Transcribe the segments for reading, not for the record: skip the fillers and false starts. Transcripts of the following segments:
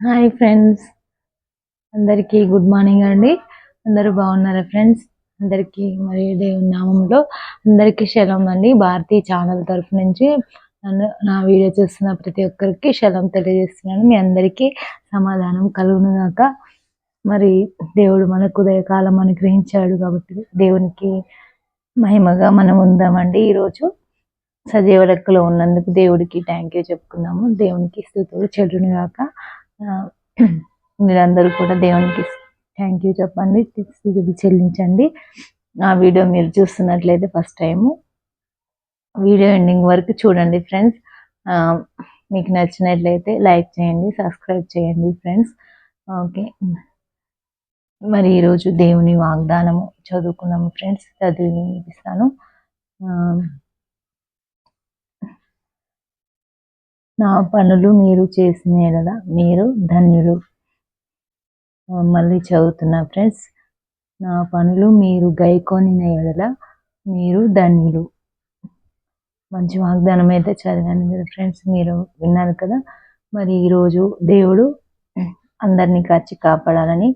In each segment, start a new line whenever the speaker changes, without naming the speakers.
Hi friends, అందరికీ good morning అండి. అందరూ బాగున్నారా ఫ్రెండ్స్? అందరికీ మరి దేవుని నామంలో అందరికీ షలోం అండి. భారతీ ఛానల్ తరఫు నుంచి నా వీడియో చూస్తున్న ప్రతి ఒక్కరికి షలోం తెలియజేస్తున్నాను. మీ అందరికీ సమాధానం కలుగును గాక. మరి దేవుడు మనకు ఉదయకాలం అనుగ్రహించాడు కాబట్టి దేవునికి మహిమగా మనం ఉందామండి. ఈరోజు సజీవ లెక్కలో ఉన్నందుకు దేవుడికి థ్యాంక్ యూ చెప్పుకుందాము. దేవునికి స్తుతులు చెల్లును గాక. మీరందరూ కూడా దేవునికి థ్యాంక్ యూ చెప్పండి, స్తుతులు చెల్లించండి. ఆ వీడియో మీరు చూస్తున్నట్లయితే ఫస్ట్ టైము వీడియో ఎండింగ్ వరకు చూడండి ఫ్రెండ్స్. మీకు నచ్చినట్లయితే లైక్ చేయండి, సబ్స్క్రైబ్ చేయండి ఫ్రెండ్స్. ఓకే, మరి ఈరోజు దేవుని వాగ్దానము చదువుకున్నాము ఫ్రెండ్స్. చదివి వినిపిస్తాను. నా పనులు మీరు చేసిన ఎడల మీరు ధన్యులు. మళ్ళీ చదువుతున్నా ఫ్రెండ్స్. నా పనులు మీరు గైకొనిన ఎడల మీరు ధన్యులు. మంచి వాగ్దానం అయితే చదివాను కదా ఫ్రెండ్స్, మీరు విన్నారు కదా. మరి ఈరోజు దేవుడు అందరినీ కాచి కాపాడాలని,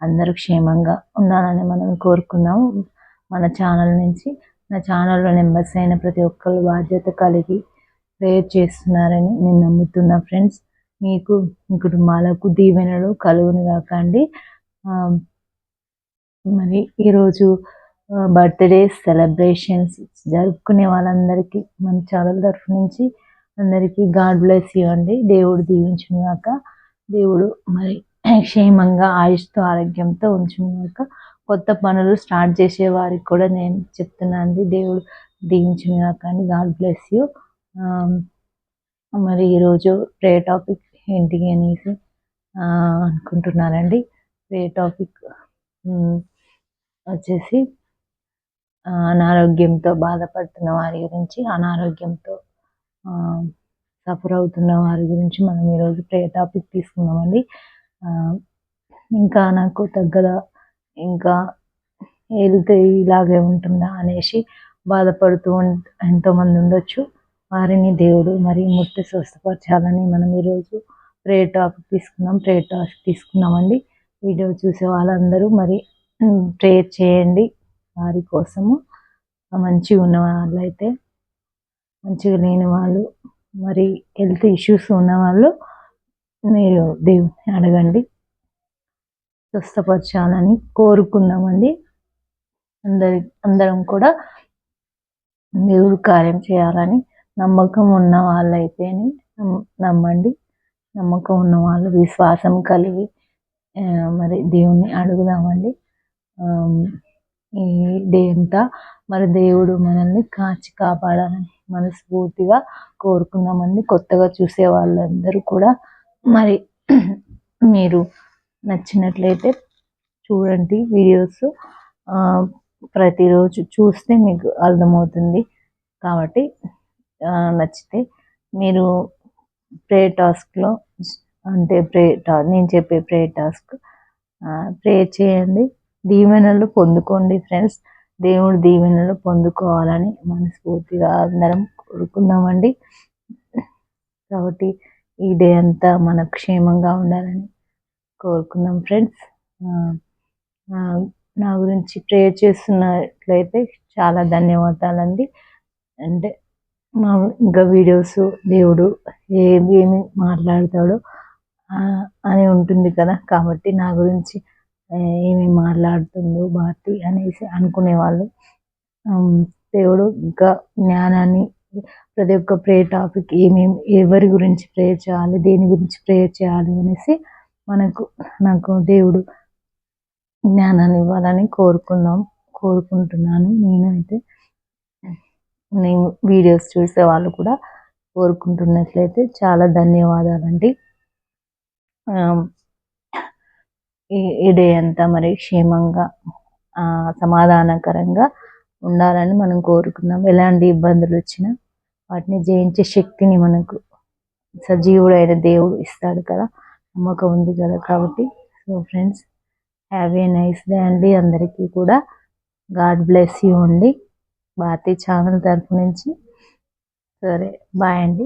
అందరూ క్షేమంగా ఉండాలని మనం కోరుకున్నాము. మన ఛానల్ నుంచి, నా ఛానల్లో మెంబర్స్ అయిన ప్రతి ఒక్కరు బాధ్యత కలిగి ప్రేయర్ చేస్తున్నారని నేను నమ్ముతున్నా ఫ్రెండ్స్. మీకు మీ కుటుంబాలకు దీవెనలు కలుగును కాకండి. మరి ఈరోజు బర్త్డే సెలబ్రేషన్స్ జరుపుకునే వాళ్ళందరికీ మన ఛానల్ తరఫు నుంచి అందరికీ గాడ్ బ్లెస్ యూ అండి. దేవుడు దీవించును గాక. దేవుడు మరి క్షేమంగా ఆయుష్తో ఆరోగ్యంతో ఉంచును గాక. కొత్త పనులు స్టార్ట్ చేసే వారికి కూడా నేను చెప్తున్నాను అండి, దేవుడు దీవించును గాక అండి. God bless you. మరి ఈరోజు ప్రే టాపిక్ ఏంటి అనేసి అనుకుంటున్నానండి. ప్రే టాపిక్ వచ్చేసి అనారోగ్యంతో బాధపడుతున్న వారి గురించి, అనారోగ్యంతో సఫర్ అవుతున్న వారి గురించి మనం ఈరోజు ప్రే టాపిక్ తీసుకున్నామండి. ఇంకా నాకు తగ్గదా, ఇంకా హెల్త్ ఇలాగే ఉంటుందా అనేసి బాధపడుతూ ఎంతోమంది ఉండొచ్చు. వారిని దేవుడు మరి ముట్టి స్వస్థపరచాలని మనం ఈరోజు ప్రే టాపిక్ తీసుకున్నామండి. వీడియో చూసే వాళ్ళందరూ మరి ప్రేయర్ చేయండి వారి కోసము. మంచిగా ఉన్న వాళ్ళైతే, మంచిగా లేని వాళ్ళు, మరి హెల్త్ ఇష్యూస్ ఉన్న వాళ్ళు మీరు దేవుని అడగండి, స్వస్థపరచాలని కోరుకుందామండి. అందరం కూడా దేవుడు కార్యం చేయాలని నమ్మకం ఉన్న వాళ్ళైతేనే నమ్మండి. నమ్మకం ఉన్న వాళ్ళు విశ్వాసం కలిగి మరి దేవుణ్ణి అడుగుదామండి. ఈ డే అంతా మరి దేవుడు మనల్ని కాచి కాపాడాలని మనస్ఫూర్తిగా కోరుకుందామండి. కొత్తగా చూసే వాళ్ళందరూ కూడా మరి మీరు నచ్చినట్లయితే చూడండి వీడియోస్. ప్రతిరోజు చూస్తే మీకు అర్థమవుతుంది కాబట్టి నచ్చితే మీరు ప్రే టాస్క్లో అంటే నేను చెప్పే ప్రే టాస్క్ ప్రే చేయండి, దీవెనలు పొందుకోండి ఫ్రెండ్స్. దేవుడు దీవెనలు పొందుకోవాలని మనస్ఫూర్తిగా అందరం కోరుకుందామండి. కాబట్టి ఈ డే అంతా మనకు క్షేమంగా ఉండాలని కోరుకుందాం ఫ్రెండ్స్. నా గురించి ప్రేయర్ చేస్తున్నట్లయితే చాలా ధన్యవాదాలండి. అంటే ఇంకా వీడియోస్ దేవుడు ఏమి మాట్లాడతాడో అని ఉంటుంది కదా, కాబట్టి నా గురించి ఏమి మాట్లాడుతుందో భారతి అనేసి అనుకునే వాళ్ళు దేవుడు ఇంకా జ్ఞానాన్ని, ప్రతి ఒక్క ప్రేయర్ టాపిక్ ఎవరి గురించి ప్రేయర్ చేయాలి, దేని గురించి ప్రేయర్ చేయాలి అనేసి నాకు దేవుడు జ్ఞానాన్ని ఇవ్వాలని కోరుకుంటున్నాను. నేనైతే నేను వీడియోస్ చూసే వాళ్ళు కూడా కోరుకుంటున్నట్లయితే చాలా ధన్యవాదాలండి. ఈ డే అంతా మరి క్షేమంగా సమాధానకరంగా ఉండాలని మనం కోరుకుందాం. ఎలాంటి ఇబ్బందులు వచ్చినా వాటిని జయించే శక్తిని మనకు సజీవుడైన దేవుడు ఇస్తాడు కదా, నమ్మకం ఉంది కదా. కాబట్టి so friends, have a nice day అండి. అందరికీ కూడా గాడ్ బ్లెస్ యూ అండి, భారతీ ఛానల్ తరఫు నుంచి. సరే, బాయ్ అండి.